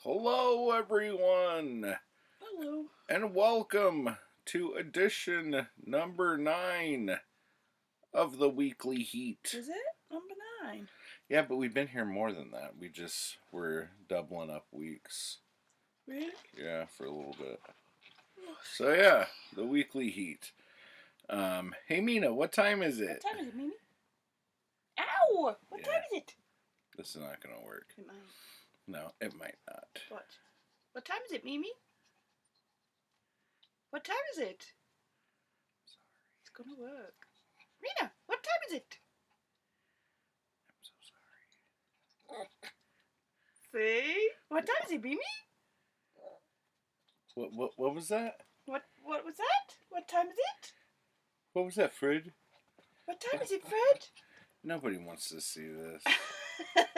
Hello, everyone, Hello. and welcome to edition number 9 of the Weekly Heat. Is it number 9? Yeah, but we've been here more than that. We're doubling up weeks. Really? Yeah, for a little bit. So yeah, the Weekly Heat. Hey Mina, what time is it? What time is it, Mimi? Ow! What time is it? This is not gonna work. It might. No, it might not. What time is it, Mimi? What time is it? Sorry. It's gonna work. Mina, what time is it? I'm so sorry. See? What time is it, Mimi? What was that? What was that? What time is it? What was that, Fred? What time is it, Fred? Nobody wants to see this.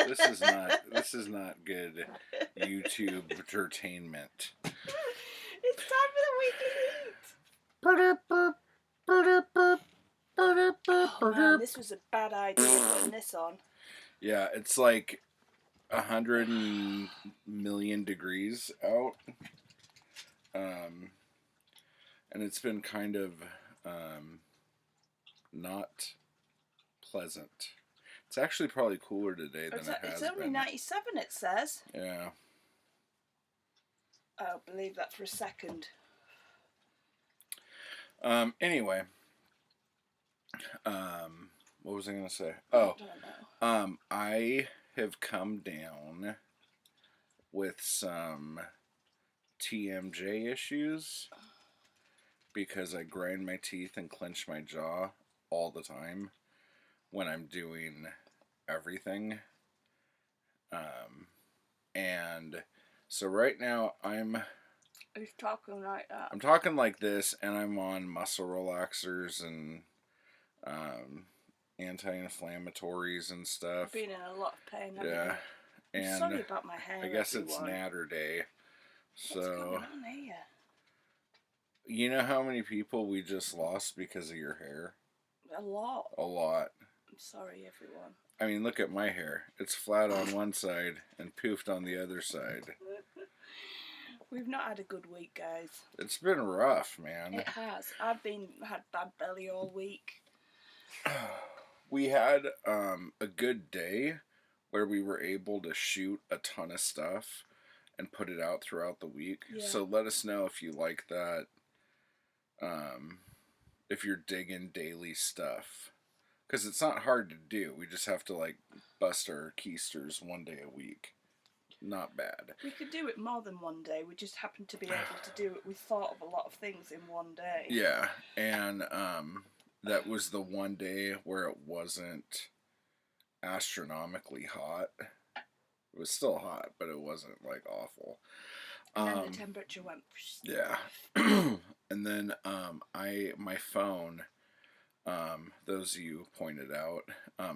This is not good YouTube entertainment. It's time for the Weekly Heat. Oh man, this was a bad idea putting this on. Yeah, it's like 100 million degrees out. And it's been kind of not pleasant. It's actually probably cooler today than it has been. It's only 97, it says. Yeah. I don't believe that for a second. Anyway. What was I going to say? Oh. I don't know. I have come down with some TMJ issues because I grind my teeth and clench my jaw all the time when I'm doing everything. And so right now He's talking like that. I'm talking like this, and I'm on muscle relaxers and anti-inflammatories and stuff. I've been in a lot of pain. Yeah, I'm and sorry about my hair. I guess everyone. it's natter day. So what's going on here? You know how many people we just lost because of your hair? A lot. A lot. I'm sorry, everyone. I mean, look at my hair. It's flat on one side and poofed on the other side. We've not had a good week, guys. It's been rough, man. It has. I've had bad belly all week. We had a good day where we were able to shoot a ton of stuff and put it out throughout the week. Yeah. So let us know if you like that. If you're digging daily stuff. Because it's not hard to do. We just have to, like, bust our keisters one day a week. Not bad. We could do it more than one day. We just happen to be able to do it. We thought of a lot of things in one day. Yeah, and that was the one day where it wasn't astronomically hot. It was still hot, but it wasn't, like, awful. And then the temperature went... Yeah. And then my phone... those of you pointed out,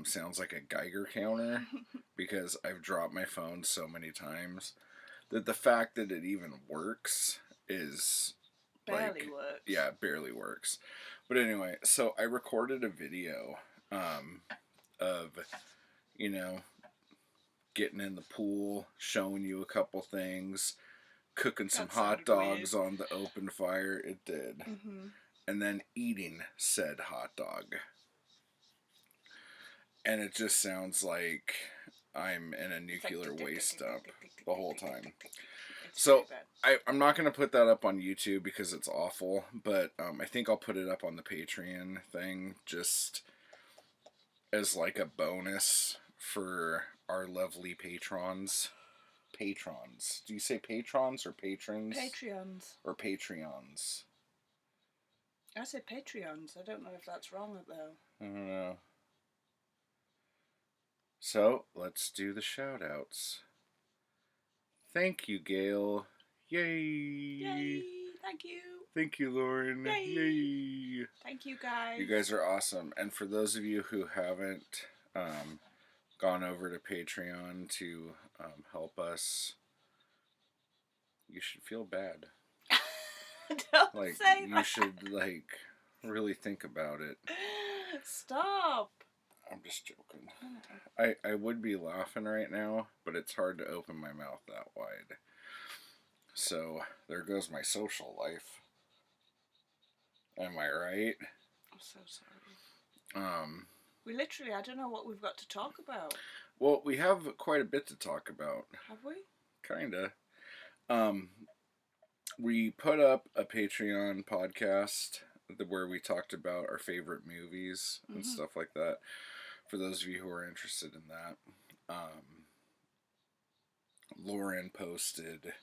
sounds like a Geiger counter because I've dropped my phone so many times that the fact that it even works is barely works. Yeah, it barely works. But anyway, so I recorded a video of, you know, getting in the pool, showing you a couple things, cooking some hot dogs on the open fire. It did. Mm-hmm. And then eating said hot dog. And it just sounds like I'm in a nuclear waste dump the whole time. So I'm not going to put that up on YouTube because it's awful, but I think I'll put it up on the Patreon thing just as like a bonus for our lovely patrons. Patrons. Do you say patrons or patrons? Patreons. Or Patreons? I said Patreons. I don't know if that's wrong, though. I don't know. So, let's do the shout-outs. Thank you, Gail. Yay! Yay! Thank you. Thank you, Lauren. Yay! Yay! Thank you, guys. You guys are awesome. And for those of you who haven't gone over to Patreon to help us, you should feel bad. Don't say that. You should, really think about it. Stop. I'm just joking. I would be laughing right now, but it's hard to open my mouth that wide. So, there goes my social life. Am I right? I'm so sorry. Um, We literally, I don't know what we've got to talk about. Well, we have quite a bit to talk about. Have we? Kinda. We put up a Patreon podcast where we talked about our favorite movies and stuff like that. For those of you who are interested in that, Lauren posted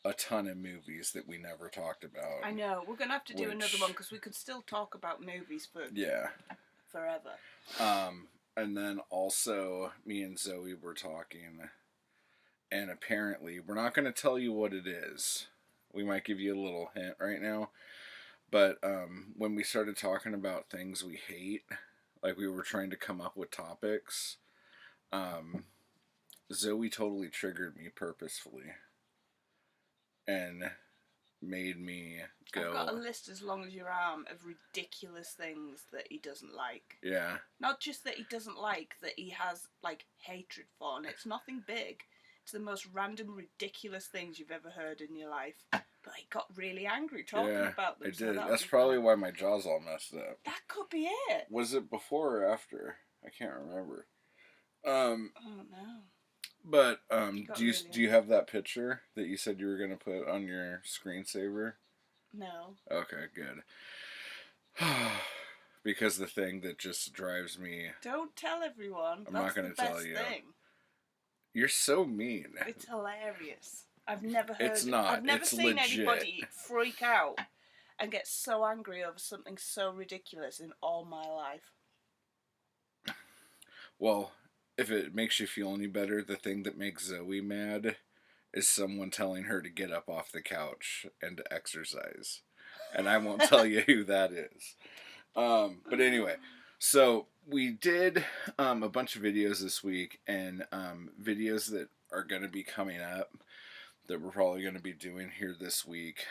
a ton of movies that we never talked about. I know. We're going to have to do another one because we could still talk about movies for forever. And then also, me and Zoe were talking, and apparently, we're not going to tell you what it is. We might give you a little hint right now. But when we started talking about things we hate, like we were trying to come up with topics, Zoe totally triggered me purposefully and made me go. I've got a list as long as your arm of ridiculous things that he doesn't like. Yeah. Not just that he doesn't like, that he has, like, hatred for. And it's nothing big. It's the most random, ridiculous things you've ever heard in your life. But he got really angry talking about them. I did. That's probably why my jaw's all messed up. That could be it. Was it before or after? I can't remember. I don't know. But do you have that picture that you said you were going to put on your screensaver? No. Okay, good. Because the thing that just drives me... Don't tell everyone. I'm not going to tell you. Thing. You're so mean. It's hilarious. I've never heard... It's not. I've never seen legit. anybody freak out and get so angry over something so ridiculous in all my life. Well, if it makes you feel any better, the thing that makes Zoe mad is someone telling her to get up off the couch and to exercise. And I won't tell you who that is. But anyway, so we did a bunch of videos this week, and videos that are going to be coming up that we're probably going to be doing here this week.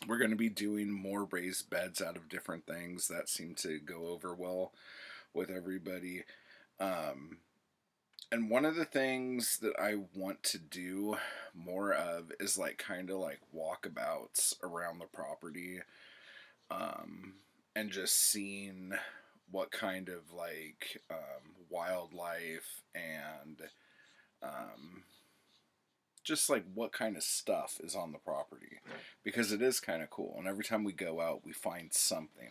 We're going to be doing more raised beds out of different things. That seemed to go over well with everybody. And one of the things that I want to do more of is like kind of like walkabouts around the property, and just seeing what kind of like wildlife and just like what kind of stuff is on the property, because it is kind of cool. And every time we go out, we find something,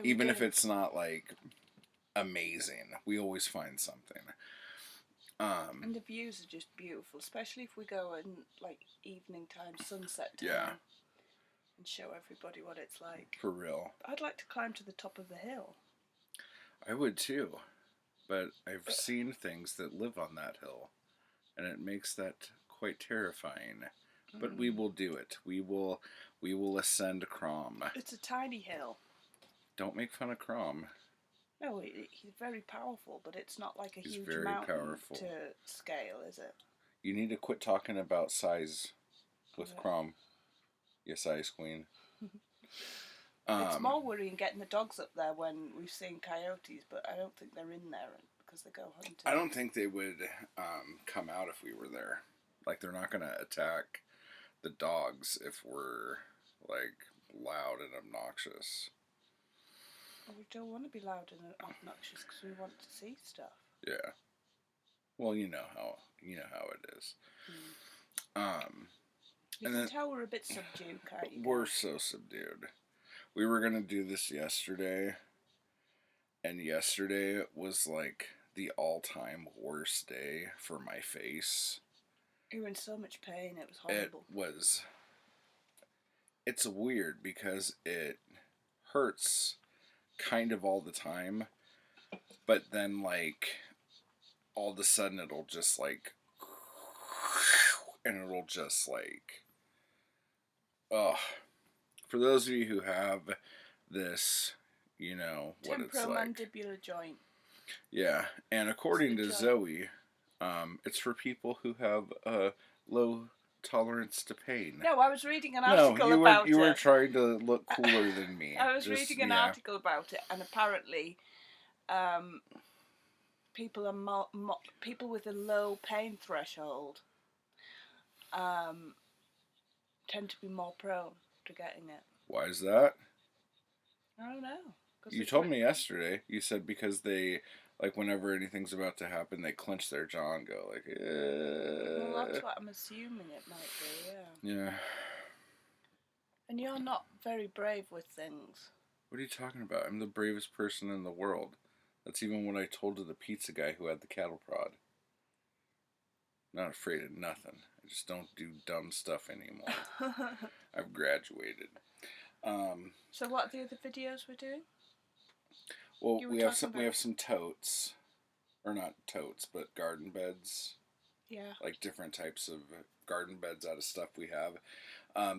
even if it's not like amazing. We always find something. And the views are just beautiful, especially if we go in like evening time, sunset time. Yeah. And show everybody what it's like. For real. I'd like to climb to the top of the hill. I would too, but I've seen things that live on that hill, and it makes that quite terrifying. But we will do it. We will ascend Crom. It's a tiny hill. Don't make fun of Crom. No, he's very powerful, but it's not like he's huge very mountain powerful to scale, is it? You need to quit talking about size with Crom. You size queen. It's more worrying getting the dogs up there when we've seen coyotes, but I don't think they're in there because they go hunting. I don't think they would come out if we were there. Like, they're not going to attack the dogs if we're, like, loud and obnoxious. Well, we don't want to be loud and obnoxious because we want to see stuff. Yeah. Well, you know how it is. You can tell we're a bit subdued, can't you? We're so subdued. We were going to do this yesterday, and yesterday was like the all-time worst day for my face. You were in so much pain, it was horrible. It's weird because it hurts kind of all the time, but then like all of a sudden it'll just like, and it'll just like, for those of you who have this, you know what it's like. Temporomandibular joint. Yeah, and according to Zoe, it's for people who have low tolerance to pain. No, I was reading an article about it. You were trying to look cooler than me. I was reading an article about it, and apparently people are people with a low pain threshold tend to be more prone to getting it. Why is that? I don't know. You told me yesterday. You said because they, like, whenever anything's about to happen, they clench their jaw and go like, Well, that's what I'm assuming it might be, yeah. Yeah. And you're not very brave with things. What are you talking about? I'm the bravest person in the world. That's even what I told to the pizza guy who had the cattle prod. Not afraid of nothing. I just don't do dumb stuff anymore. I've graduated. So what are the other videos we're doing? Well, we have some totes, or not totes, but garden beds. Yeah. Like different types of garden beds out of stuff we have.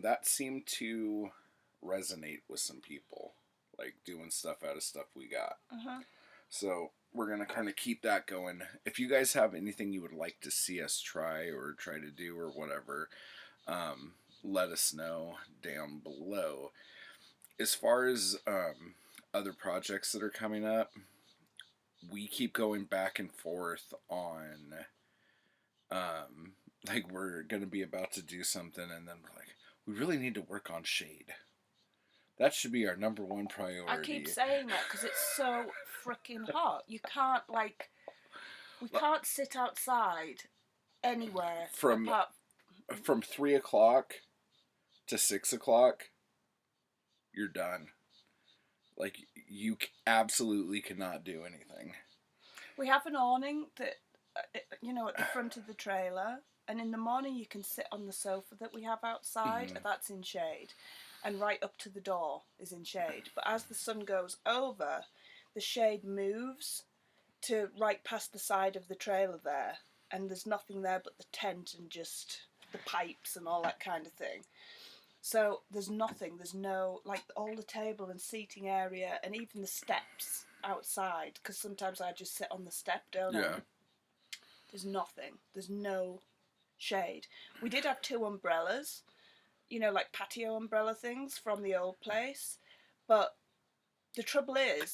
That seemed to resonate with some people, like doing stuff out of stuff we got. So we're gonna kind of keep that going. If you guys have anything you would like to see us try to do or whatever, let us know down below. As far as other projects that are coming up, we keep going back and forth on like we're gonna be about to do something and then we're like, we really need to work on shade. That should be our number one priority. I keep saying that because it's so freaking hot. You can't we can't sit outside anywhere from 3 o'clock to 6 o'clock. You're done. Like, you absolutely cannot do anything. We have an awning that, at the front of the trailer, and in the morning you can sit on the sofa that we have outside. That's in shade, and right up to the door is in shade. But as the sun goes over, the shade moves to right past the side of the trailer there, and there's nothing there but the tent and just the pipes and all that kind of thing. So there's nothing, there's no, like, all the table and seating area and even the steps outside, because sometimes I just sit on the step, don't I? There's nothing. There's no shade. We did have 2 umbrellas, like patio umbrella things from the old place, but the trouble is,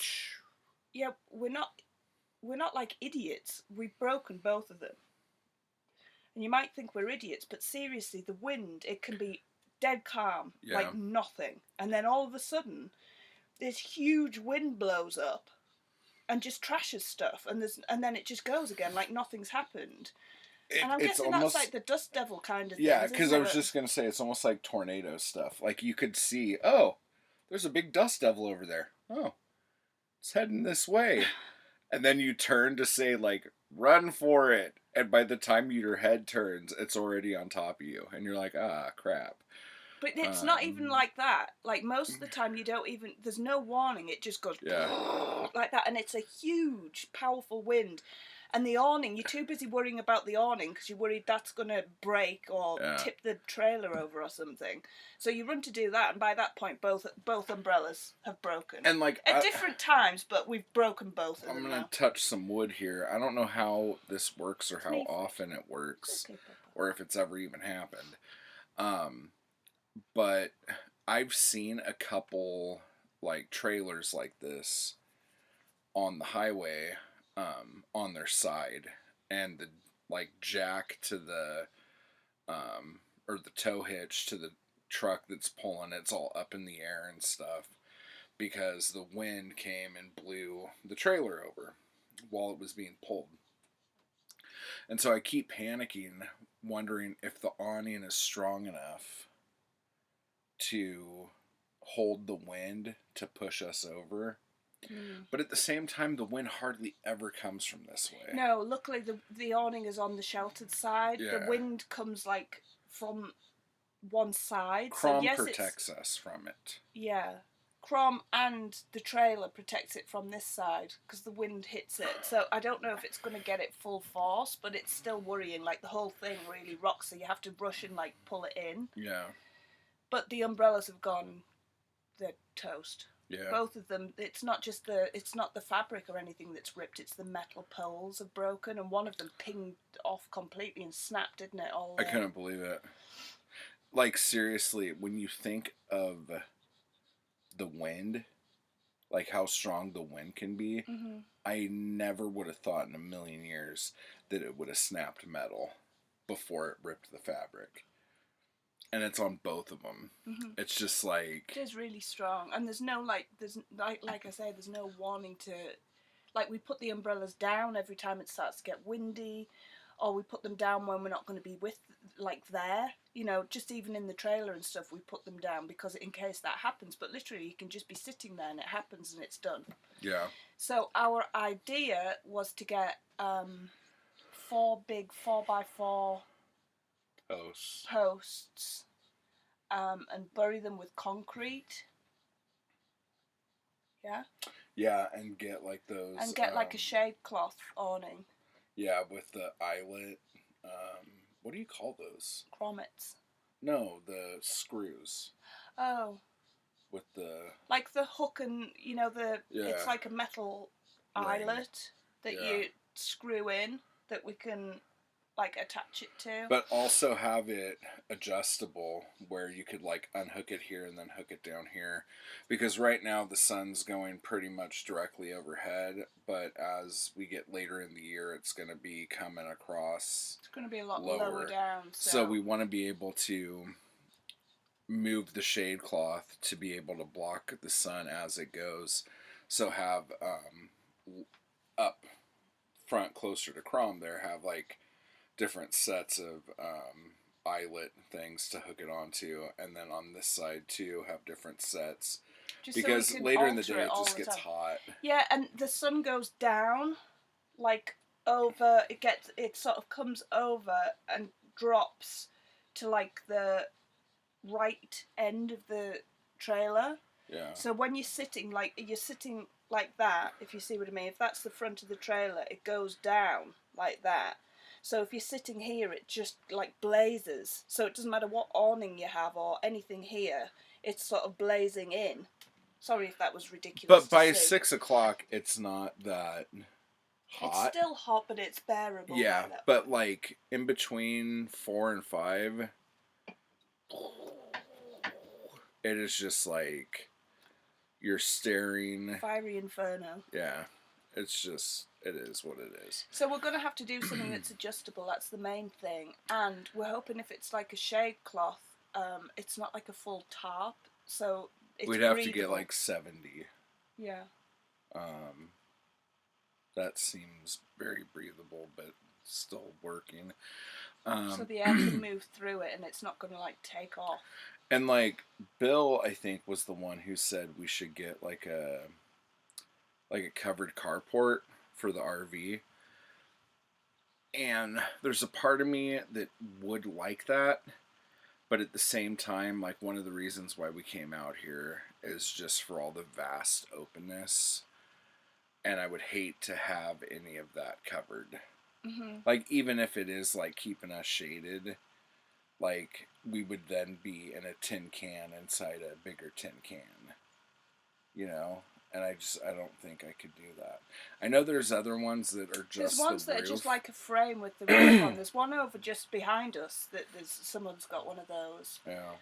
we're not like idiots. We've broken both of them. And you might think we're idiots, but seriously, the wind, it can be dead calm, like nothing, and then all of a sudden this huge wind blows up and just trashes stuff, and then it just goes again like nothing's happened. And I'm guessing that's like the dust devil kind of thing. Yeah, because I was just going to say, it's almost like tornado stuff. Like, you could see, oh, there's a big dust devil over there. Oh, it's heading this way. And then you turn to say, like, run for it. And by the time your head turns, it's already on top of you. And you're like, ah, crap. But it's not even like that. Like, most of the time you don't even, there's no warning. It just goes like that. And it's a huge, powerful wind. And the awning, you're too busy worrying about the awning because you're worried that's going to break or tip the trailer over or something. So you run to do that, and by that point, both umbrellas have broken. And like at different times, but we've broken both of them. I'm going to touch some wood here. I don't know how this works or how often it works, or if it's ever even happened. But I've seen a couple like trailers like this on the highway. On their side, and the like jack to the or the tow hitch to the truck that's pulling it's all up in the air and stuff because the wind came and blew the trailer over while it was being pulled. And so I keep panicking, wondering if the awning is strong enough to hold the wind to push us over. But at the same time, the wind hardly ever comes from this way. No, luckily the awning is on the sheltered side. The wind comes like from one side. Crom protects us from it. Yeah. Crom and the trailer protects it from this side because the wind hits it. So I don't know if it's going to get it full force, but it's still worrying. Like, the whole thing really rocks, so you have to brush and like pull it in. Yeah. But the umbrellas have gone, they're toast. Yeah. Both of them. It's not the fabric or anything that's ripped. It's the metal poles have broken, and one of them pinged off completely and snapped, didn't it? I couldn't believe it. Like, seriously, when you think of the wind, like how strong the wind can be, I never would have thought in a million years that it would have snapped metal before it ripped the fabric. And it's on both of them. Mm-hmm. It's just like... It is really strong. And there's no, like I say, there's no warning to... Like, we put the umbrellas down every time it starts to get windy, or we put them down when we're not going to be there. You know, just even in the trailer and stuff, we put them down because in case that happens. But literally, you can just be sitting there and it happens and it's done. Yeah. So our idea was to get 4 big 4x4 posts and bury them with concrete. Yeah? Yeah, and get like those... And get like a shade cloth awning. Yeah, with the eyelet. What do you call those? Grommets. No, the screws. Oh. With the... Like the hook and, you know, it's like a metal eyelet that you screw in that we can, like, attach it to. But also have it adjustable where you could, like, unhook it here and then hook it down here. Because right now the sun's going pretty much directly overhead, but as we get later in the year, it's going to be coming across. It's going to be a lot lower down. So we want to be able to move the shade cloth to be able to block the sun as it goes. So have up front closer to Crom there, have like different sets of eyelet things to hook it onto, and then on this side too have different sets. Just because so later in the day it just gets hot. Yeah, and the sun goes down, like over. It sort of comes over and drops to like the right end of the trailer. Yeah. So when you're sitting like that, if you see what I mean, if that's the front of the trailer, it goes down like that. So if you're sitting here, it just like blazes. So it doesn't matter what awning you have or anything here, it's sort of blazing in. Sorry if that was ridiculous. But by 6 o'clock, it's not that hot. It's still hot, but it's bearable. Yeah, but like in between 4 and 5, it is just like you're staring. Fiery inferno. Yeah, it's just, it is what it is. So we're going to have to do something that's adjustable. That's the main thing. And we're hoping if it's like a shade cloth, it's not like a full tarp. So it's we'd have breathable. to get like 70. Yeah. That seems very breathable, but still working. So the air can move through it and it's not going to like take off. And like Bill, I think, was the one who said we should get like a covered carport for the RV. And there's a part of me that would like that, but at the same time, like one of the reasons why we came out here is just for all the vast openness, and I would hate to have any of that covered. Mm-hmm. Like even if it is like keeping us shaded, like we would then be in a tin can inside a bigger tin can, you know. And I don't think I could do that. I know there's other ones that are just There's ones the that roof. are just like a frame with the roof on. There's one over just behind us that someone's got one of those. Yeah.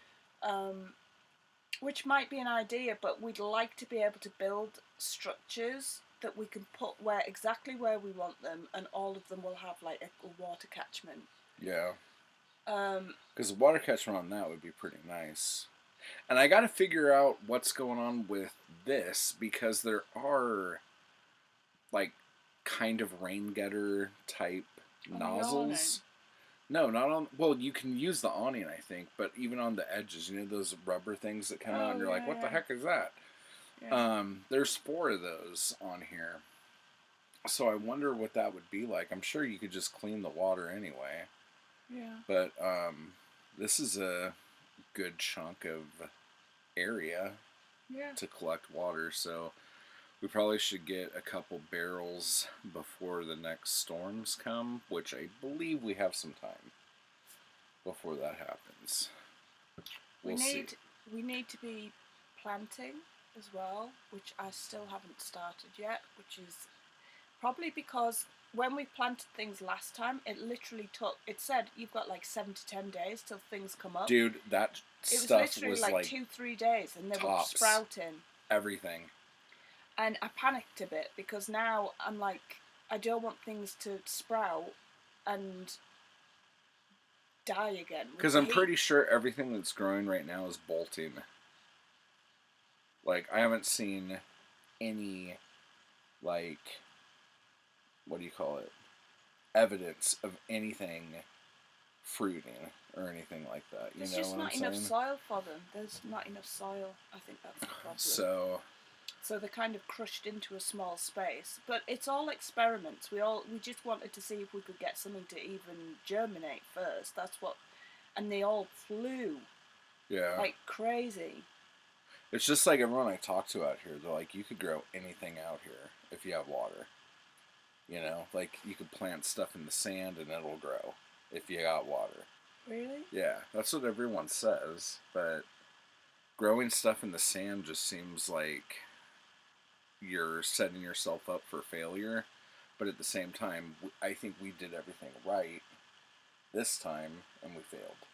Which might be an idea, but we'd like to be able to build structures that we can put exactly where we want them, and all of them will have like a water catchment. Yeah. Because the water catchment on that would be pretty nice. And I got to figure out what's going on with this, because there are like kind of rain gutter type nozzles. No, not on. Well, you can use the awning, I think, but even on the edges, you know, those rubber things that come out, and you're like, what the heck is that? Yeah. There's 4 of those on here. So I wonder what that would be like. I'm sure you could just clean the water anyway. Yeah. But this is a good chunk of area to collect water, so we probably should get a couple barrels before the next storms come, which I believe we have some time before that happens. We need to be planting as well, which I still haven't started yet, which is probably because when we planted things last time, it literally it said you've got like 7 to 10 days till things come up. Dude, stuff was literally like 2-3 days and they were sprouting. Everything. And I panicked a bit because now I'm like, I don't want things to sprout and die again with Because the I'm heat. pretty sure everything that's growing right now is bolting. Like, I haven't seen any, like, what do you call it? Evidence of anything fruiting or anything like that. You There's know just what I'm not enough saying? soil for them. There's not enough soil. I think that's the problem. So they're kind of crushed into a small space. But it's all experiments. We just wanted to see if we could get something to even germinate first. That's what, and they all flew yeah, like crazy. it's just like everyone I talk to out here. They're like, you could grow anything out here if you have water. You know, like you could plant stuff in the sand and it'll grow if you got water. Really? Yeah, that's what everyone says. But growing stuff in the sand just seems like you're setting yourself up for failure. But at the same time, I think we did everything right this time and we failed.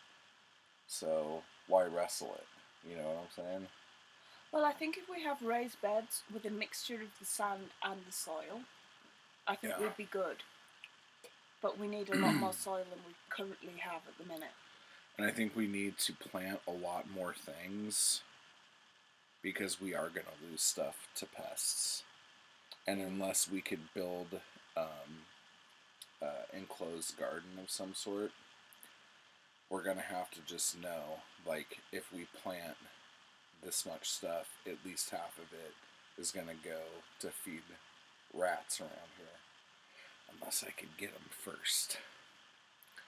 So why wrestle it? You know what I'm saying? Well, I think if we have raised beds with a mixture of the sand and the soil, I think we'd be good. But we need a lot more soil than we currently have at the minute. And I think we need to plant a lot more things because we are going to lose stuff to pests. And unless we could build enclosed garden of some sort, we're going to have to just know, like, if we plant this much stuff, at least half of it is going to go to feed rats around here. Unless I could get them first.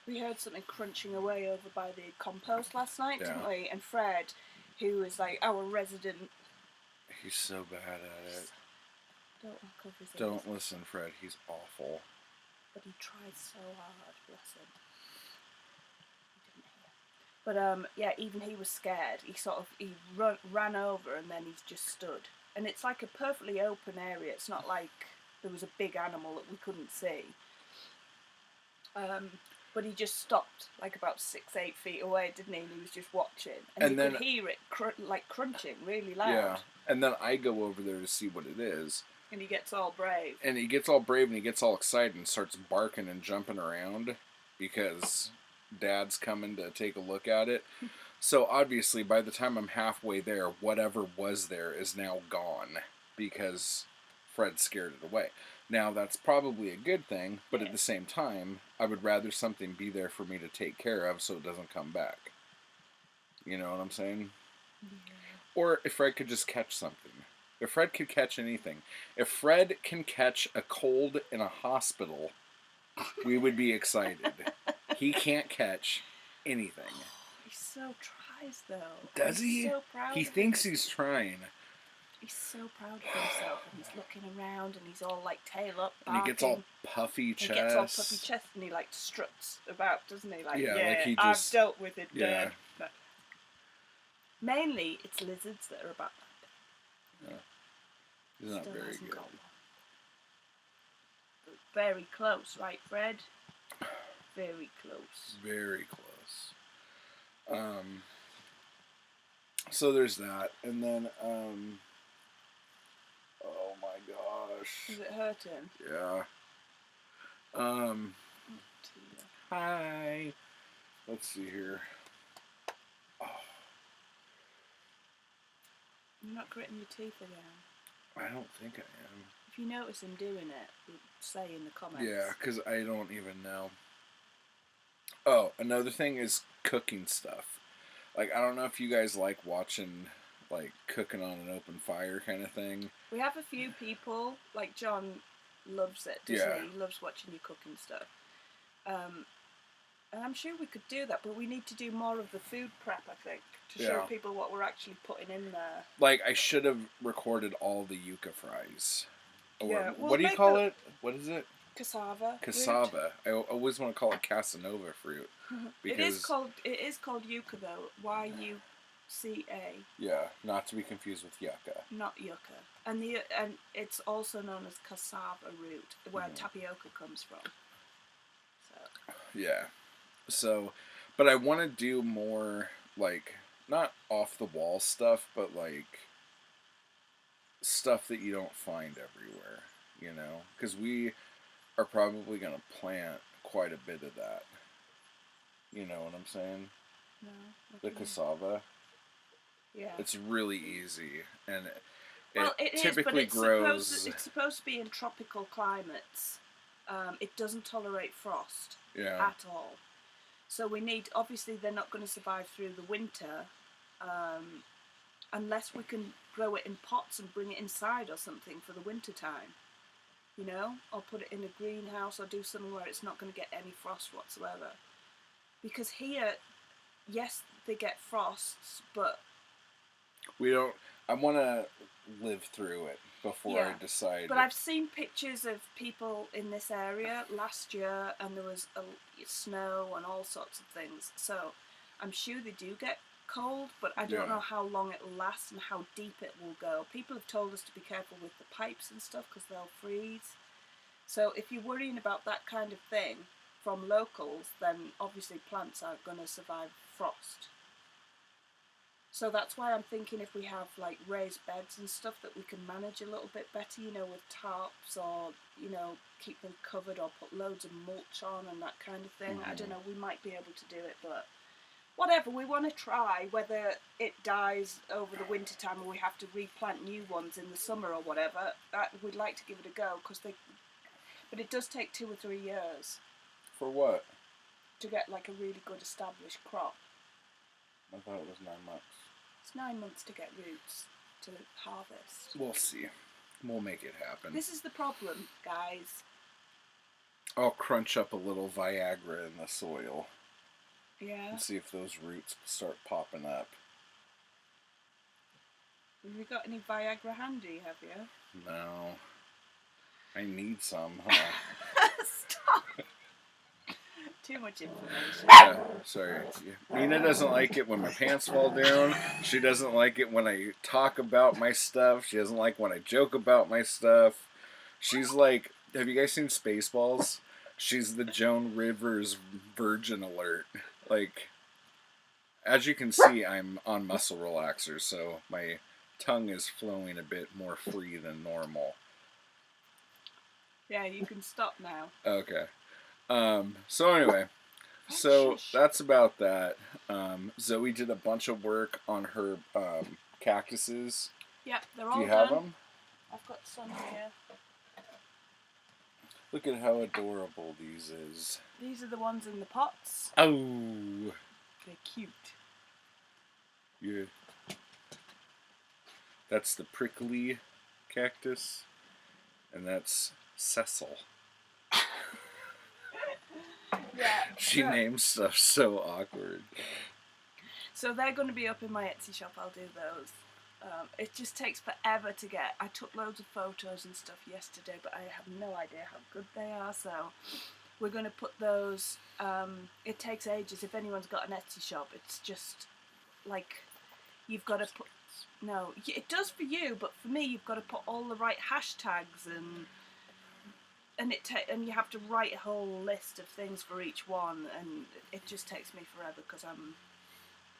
We heard something crunching away over by the compost last night, didn't we? And Fred, who is like our resident... He's so bad at it. Don't listen, Fred. He's awful. But he tried so hard, bless him. He didn't hear. But yeah, even he was scared. He ran over and then he just stood. And it's like a perfectly open area. It's not like there was a big animal that we couldn't see. But he just stopped, like about 6-8 feet away, didn't he? And he was just watching, and you could hear it crunching really loud. Yeah, and then I go over there to see what it is. And he gets all brave. And he gets all brave and he gets all excited and starts barking and jumping around because Dad's coming to take a look at it. So obviously, by the time I'm halfway there, whatever was there is now gone because Fred scared it away. Now, that's probably a good thing, but at the same time, I would rather something be there for me to take care of so it doesn't come back. You know what I'm saying? Yeah. Or if Fred could just catch something. If Fred could catch anything. If Fred can catch a cold in a hospital, we would be excited. He can't catch anything. He so tries, though. Does he? So proud he thinks he's trying. He's so proud of himself, and he's looking around, and he's all like tail up, barking. And he gets all puffy chest. He gets all puffy chest, and he like struts about, doesn't he? Like, like he I've just, dealt with it, Dad. But mainly, it's lizards that are about that. Yeah. He's not very good. Very close, right, Fred? Very close. Very close. So there's that, and then oh my gosh. Is it hurting? Yeah. Hi. Let's see here. Oh. You're not gritting your teeth again. I don't think I am. If you notice him doing it, say in the comments. Yeah, because I don't even know. Oh, another thing is cooking stuff. Like, I don't know if you guys like watching, like, cooking on an open fire kind of thing. We have a few people, like John loves it, doesn't he? He loves watching you cooking stuff. And I'm sure we could do that, but we need to do more of the food prep, I think, to show people what we're actually putting in there. Like, I should have recorded all the yucca fries. Or, we'll what do you call it? What is it? Cassava. Cassava. I always want to call it Casanova fruit. Because it is called yucca though. Y-U-C-A. Yeah, not to be confused with yucca. Not yucca. And it's also known as cassava root, where tapioca comes from. So. Yeah. So, but I want to do more, like, not off the wall stuff, but like stuff that you don't find everywhere, you know? Because we are probably going to plant quite a bit of that. You know what I'm saying? No. The cassava. Yeah. It's really easy, and it typically grows. It's supposed to be in tropical climates. It doesn't tolerate frost at all. So we need, obviously they're not going to survive through the winter unless we can grow it in pots and bring it inside or something for the winter time. You know, or put it in a greenhouse or do something where it's not going to get any frost whatsoever. Because here, yes, they get frosts, but we don't. I want to live through it before I decide. But I've seen pictures of people in this area last year, and there was snow and all sorts of things. So I'm sure they do get cold, but I don't know how long it will last and how deep it will go. People have told us to be careful with the pipes and stuff because they'll freeze. So if you're worrying about that kind of thing from locals, then obviously plants aren't going to survive frost. So that's why I'm thinking if we have like raised beds and stuff that we can manage a little bit better, you know, with tarps or, you know, keep them covered or put loads of mulch on and that kind of thing. I don't know, we might be able to do it, but whatever, we want to try. Whether it dies over the winter time or we have to replant new ones in the summer or whatever, we'd like to give it a go, but it does take 2 or 3 years. For what? To get like a really good established crop. I thought it was 9 months. It's 9 months to get roots to harvest. We'll see. We'll make it happen. This is the problem, guys. I'll crunch up a little Viagra in the soil. Yeah. And see if those roots start popping up. Have you got any Viagra handy, have you? No. I need some, huh? Stop. Too much information. Yeah, sorry. Nina doesn't like it when my pants fall down. She doesn't like it when I talk about my stuff. She doesn't like when I joke about my stuff. She's like, have you guys seen Spaceballs? She's the Joan Rivers Virgin Alert. Like, as you can see, I'm on muscle relaxers, so my tongue is flowing a bit more free than normal. Yeah, you can stop now. Okay. So anyway, that's about that. Zoe did a bunch of work on her cactuses. Yep, they're all done. Do you have them? I've got some here. Look at how adorable these is. These are the ones in the pots. Oh. They're cute. Yeah. That's the prickly cactus, and that's Cecil. Yeah. She names stuff so awkward. So they're going to be up in my Etsy shop. I'll do those. It just takes forever to get. I took loads of photos and stuff yesterday, but I have no idea how good they are. So we're going to put those. It takes ages. If anyone's got an Etsy shop, it's just like you've got to put. No, it does for you, but for me, you've got to put all the right hashtags and you have to write a whole list of things for each one, and it just takes me forever because I'm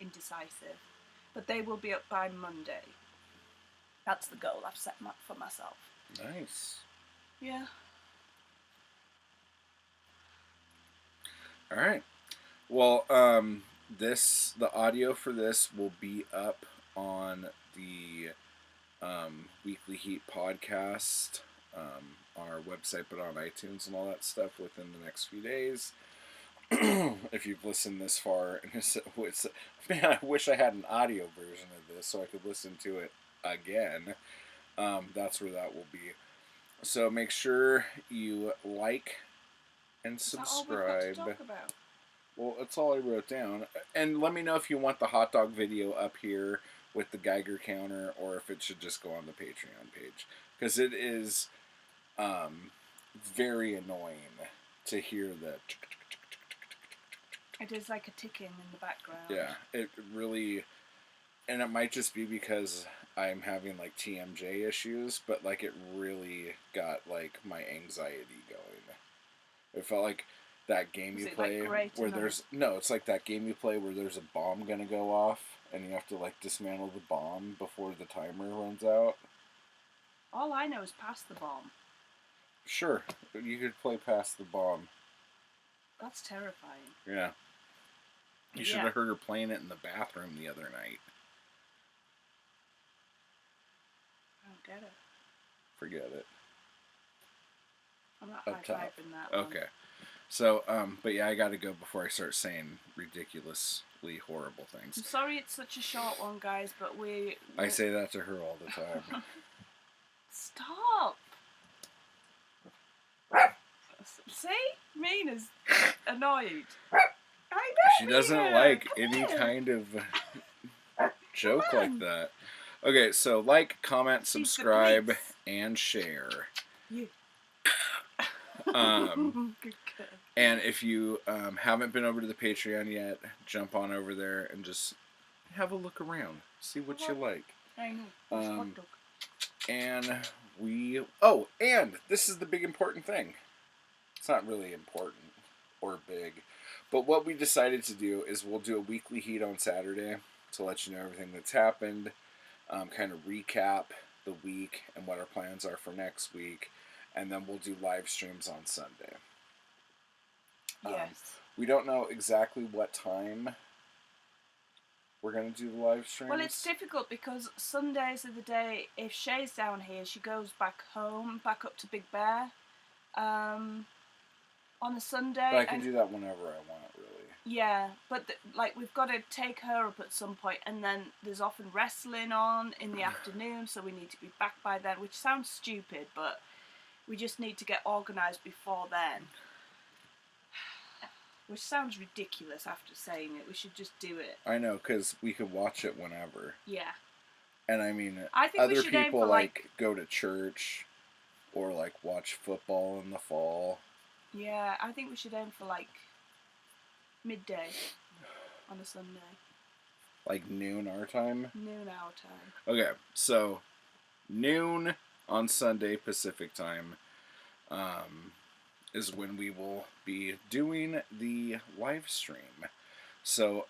indecisive. But they will be up by Monday. That's the goal I've set for myself. Nice. Yeah. All right. Well, the audio for this will be up on the Weekly Heat podcast on our website, but on iTunes and all that stuff within the next few days. If you've listened this far, and man, I wish I had an audio version of this so I could listen to it again. That's where that will be. So make sure you like and subscribe. Is that all we've got to talk about? Well, that's all I wrote down. And let me know if you want the hot dog video up here with the Geiger counter, or if it should just go on the Patreon page. Because it is very annoying to hear the... It is like a ticking in the background. Yeah, it really... And it might just be because I'm having, like, TMJ issues, but, like, it really got, like, my anxiety going. It felt like that game you play where there's... No, it's like that game you play where there's a bomb gonna go off, and you have to, like, dismantle the bomb before the timer runs out. All I know is pass the bomb. Sure, you could play Pass the Bomb. That's terrifying. Yeah. You should have heard her playing it in the bathroom the other night. I don't get it. Forget it. I'm not high-fiving that one. Okay. So, but yeah, I gotta go before I start saying ridiculously horrible things. I'm sorry it's such a short one, guys, but I say that to her all the time. Stop! See? Mina's annoyed. I know. She doesn't like any kind of joke like that. Okay, so like, comment, subscribe, and share. You. And if you haven't been over to the Patreon yet, jump on over there and just have a look around. See what you like. I know. And and this is the big important thing. It's not really important or big, but what we decided to do is we'll do a weekly heat on Saturday to let you know everything that's happened, kind of recap the week and what our plans are for next week, and then we'll do live streams on Sunday. Yes. We don't know exactly what time we're going to do the live streams. Well, it's difficult because Sundays are the day, if Shay's down here, she goes back home, back up to Big Bear on a Sunday. But I can do that whenever I want, really. Yeah, but we've got to take her up at some point, and then there's often wrestling on in the afternoon, so we need to be back by then, which sounds stupid, but we just need to get organised before then. Which sounds ridiculous after saying it. We should just do it. I know, because we could watch it whenever. Yeah. And I mean, I think other people go to church or watch football in the fall. Yeah, I think we should aim for midday on a Sunday. Like noon our time? Noon our time. Okay, so noon on Sunday Pacific time is when we will be doing the live stream. So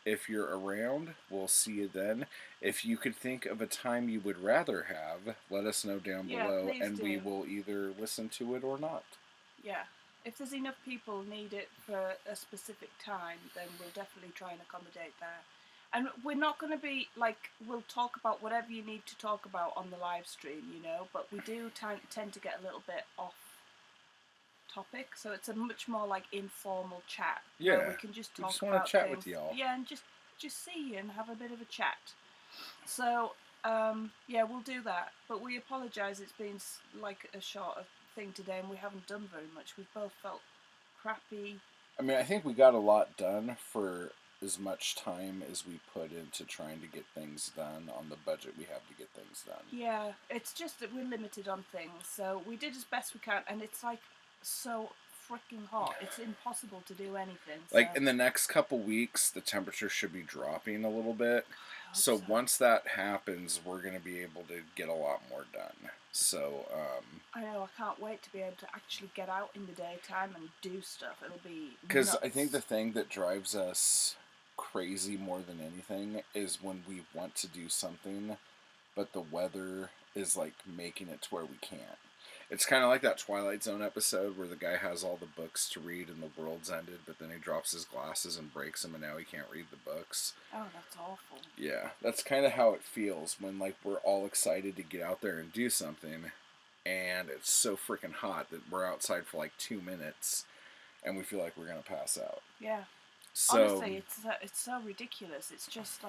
if you're around, we'll see you then. If you could think of a time you would rather have, let us know down below, and we will either listen to it or not. Yeah. If there's enough people need it for a specific time, then we'll definitely try and accommodate that. And we're not going to be we'll talk about whatever you need to talk about on the live stream, but we do tend to get a little bit off topic, so it's a much more informal chat. Yeah, where we can just talk we just want to chat things. with y'all. Yeah, and just see you and have a bit of a chat. So yeah, we'll do that. But we apologise. It's been a short thing today, and we haven't done very much. We've both felt crappy. I mean, I think we got a lot done for as much time as we put into trying to get things done on the budget we have to get things done. Yeah, it's just that we're limited on things, so we did as best we can, and it's so freaking hot. It's impossible to do anything. So. In the next couple weeks, the temperature should be dropping a little bit. So once that happens, we're going to be able to get a lot more done. So, I know, I can't wait to be able to actually get out in the daytime and do stuff. It'll be because I think the thing that drives us crazy more than anything is when we want to do something, but the weather is making it to where we can't. It's kind of like that Twilight Zone episode where the guy has all the books to read and the world's ended, but then he drops his glasses and breaks them, and now he can't read the books. Oh, that's awful. Yeah, that's kind of how it feels when we're all excited to get out there and do something, and it's so freaking hot that we're outside for 2 minutes, and we feel like we're gonna pass out. Yeah. So, honestly, it's so ridiculous. It's just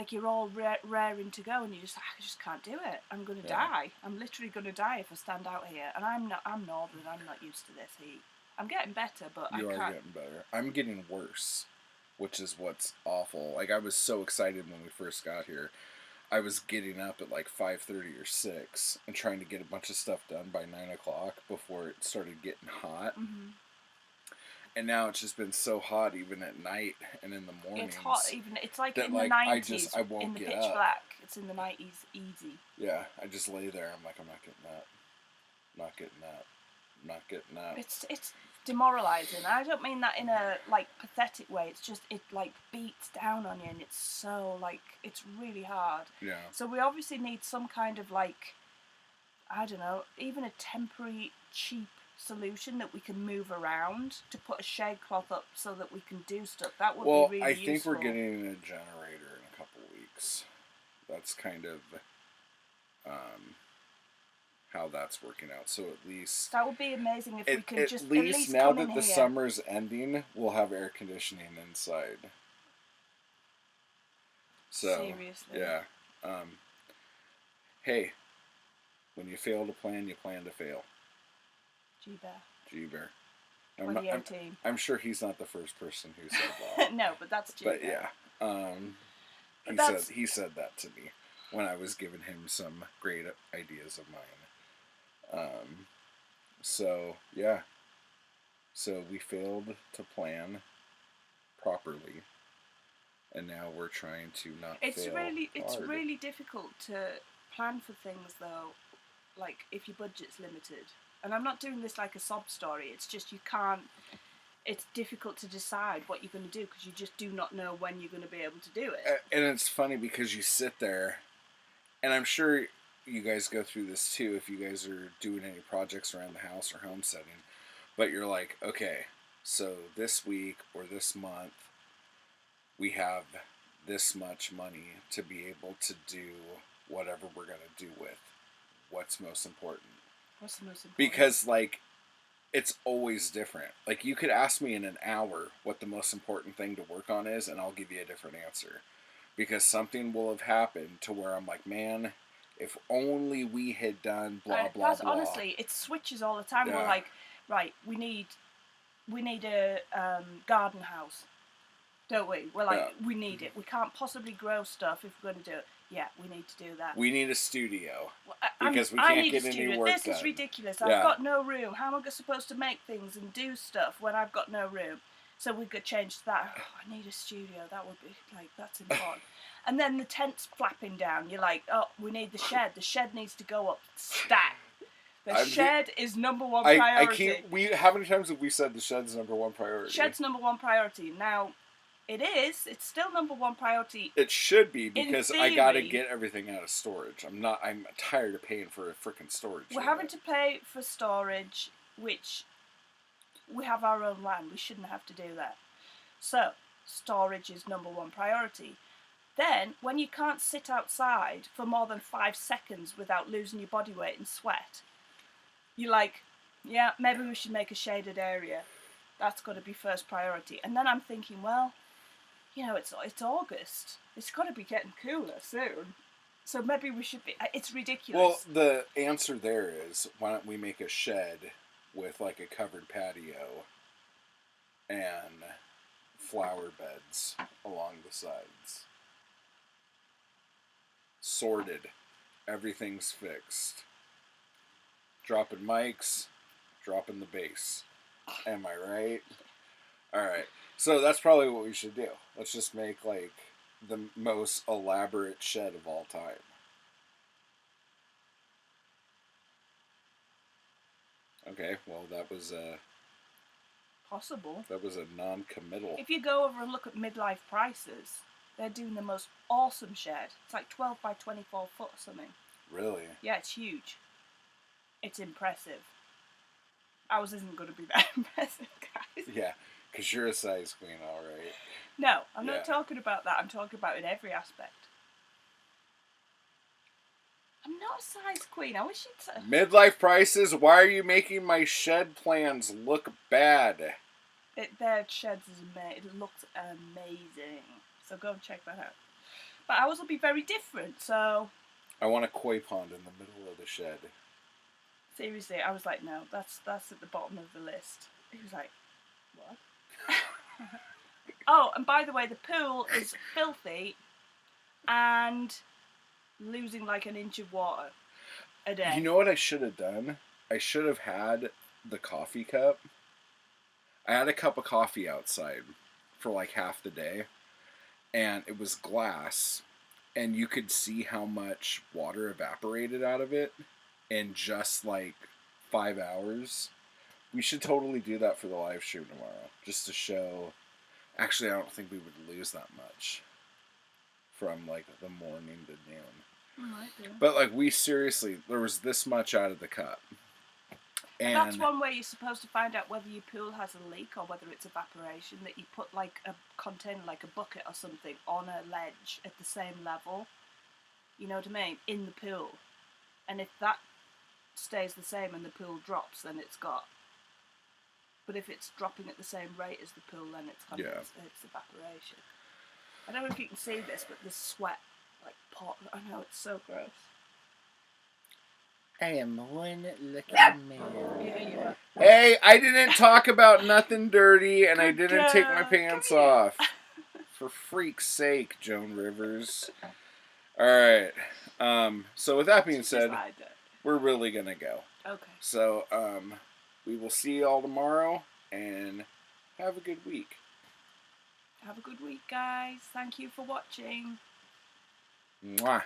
you're all raring to go, and I just can't do it. I'm gonna die. I'm literally gonna die if I stand out here. And I'm northern. I'm not used to this heat. I'm getting better, but I can't. You are getting better. I'm getting worse, which is what's awful. I was so excited when we first got here. I was getting up at 5:30 or 6 and trying to get a bunch of stuff done by 9 o'clock before it started getting hot. Mm-hmm. And now it's just been so hot, even at night and in the mornings. It's hot, even in the 90s. I won't in the get pitch up. black. It's in the 90s, easy. Yeah, I just lay there. I'm not getting that. Not getting that. Not getting that. It's demoralizing. I don't mean that in a like pathetic way. It's just it like beats down on you, and it's so like it's really hard. Yeah. So we obviously need some kind of like, I don't know, even a temporary cheap solution that we can move around to put a shade cloth up so that we can do stuff. That would be really I think useful. we're getting a generator in a couple weeks. That's kind of how that's working out. So at least that would be amazing if we could just at least now come that in the here. summer's ending, we'll have air conditioning inside. So seriously, yeah. Hey, when you fail to plan, you plan to fail. G-Bear. 2018. I'm sure he's not the first person who said that. No, but that's G-Bear. But yeah, he said that to me when I was giving him some great ideas of mine. So yeah, so we failed to plan properly, and now we're trying to not. It's really difficult to plan for things though, like if your budget's limited. And I'm not doing this like a sob story. It's just you can't. It's difficult to decide what you're going to do because you just do not know when you're going to be able to do it. And it's funny because you sit there, and I'm sure you guys go through this too if you guys are doing any projects around the house or homesteading. But you're like, okay, so this week or this month, we have this much money to be able to do whatever we're going to do with. What's most important? What's the most important? Because, like, it's always different. Like, you could ask me in an hour what the most important thing to work on is, and I'll give you a different answer. Because something will have happened to where I'm like, man, if only we had done blah, blah, blah. Honestly, it switches all the time. Yeah. We're like, right, we need a garden house, don't we? We're like, we need it. We can't possibly grow stuff if we're going to do it. Yeah, we need to do that. We need a studio. Well, because we can't get any work This done. is ridiculous. I've got no room. How am I supposed to make things and do stuff when I've got no room? So we could change that. Oh, I need a studio. That would be, like, that's important. And then the tent's flapping down. You're like, oh, we need the shed. The shed needs to go up. Stat. The shed is number one priority. How many times have we said the shed's number one priority? Shed's number one priority. Now, it is. It's still number one priority. It should be because I gotta get everything out of storage. I'm tired of paying for a freaking storage. We're having to pay for storage, which we have our own land. We shouldn't have to do that. So, storage is number one priority. Then, when you can't sit outside for more than 5 seconds without losing your body weight in sweat, you're like, yeah, maybe we should make a shaded area. That's got to be first priority. And then I'm thinking, well, you know, it's August. It's got to be getting cooler soon. So maybe we should be... It's ridiculous. Well, the answer there is, why don't we make a shed with, like, a covered patio and flower beds along the sides. Sorted. Everything's fixed. Dropping mics, dropping the bass. Am I right? Alright. So that's probably what we should do. Let's just make, like, the most elaborate shed of all time. Okay, well, that was possible. That was a non-committal. If you go over and look at midlife prices, they're doing the most awesome shed. It's like 12 by 24 foot or something. Really? Yeah, it's huge. It's impressive. Ours isn't going to be that impressive, guys. Yeah, because you're a size queen, all right. No, I'm not talking about that. I'm talking about in every aspect. I'm not a size queen. I wish you'd say... Midlife prices, why are you making my shed plans look bad? Their sheds is amazing. It looks amazing. So go and check that out. But ours will be very different, so... I want a koi pond in the middle of the shed. Seriously, I was like, no, that's at the bottom of the list. He was like, what? Oh, and by the way, the pool is filthy and losing like an inch of water a day. You know what I should have done? I should have had the coffee cup. I had a cup of coffee outside for like half the day, and it was glass, and you could see how much water evaporated out of it in just like 5 hours. We should totally do that for the live stream tomorrow, just to show. Actually, I don't think we would lose that much from like the morning to noon. Might do. But like we seriously, there was this much out of the cup. And that's one way you're supposed to find out whether your pool has a leak or whether it's evaporation, that you put like a container, like a bucket or something, on a ledge at the same level, you know what I mean, in the pool. And if that stays the same and the pool drops, then it's got. But if it's dropping at the same rate as the pool, then it's it's evaporation. I don't know if you can see this, but the sweat, like pot. I know, it's so gross. I am one lucky man. Yeah, you are. Hey, I didn't talk about nothing dirty, and I didn't take my pants off. For freak's sake, Joan Rivers. All right. So with that being said, we're really gonna go. Okay. So we will see you all tomorrow, and have a good week. Have a good week, guys. Thank you for watching. Mwah.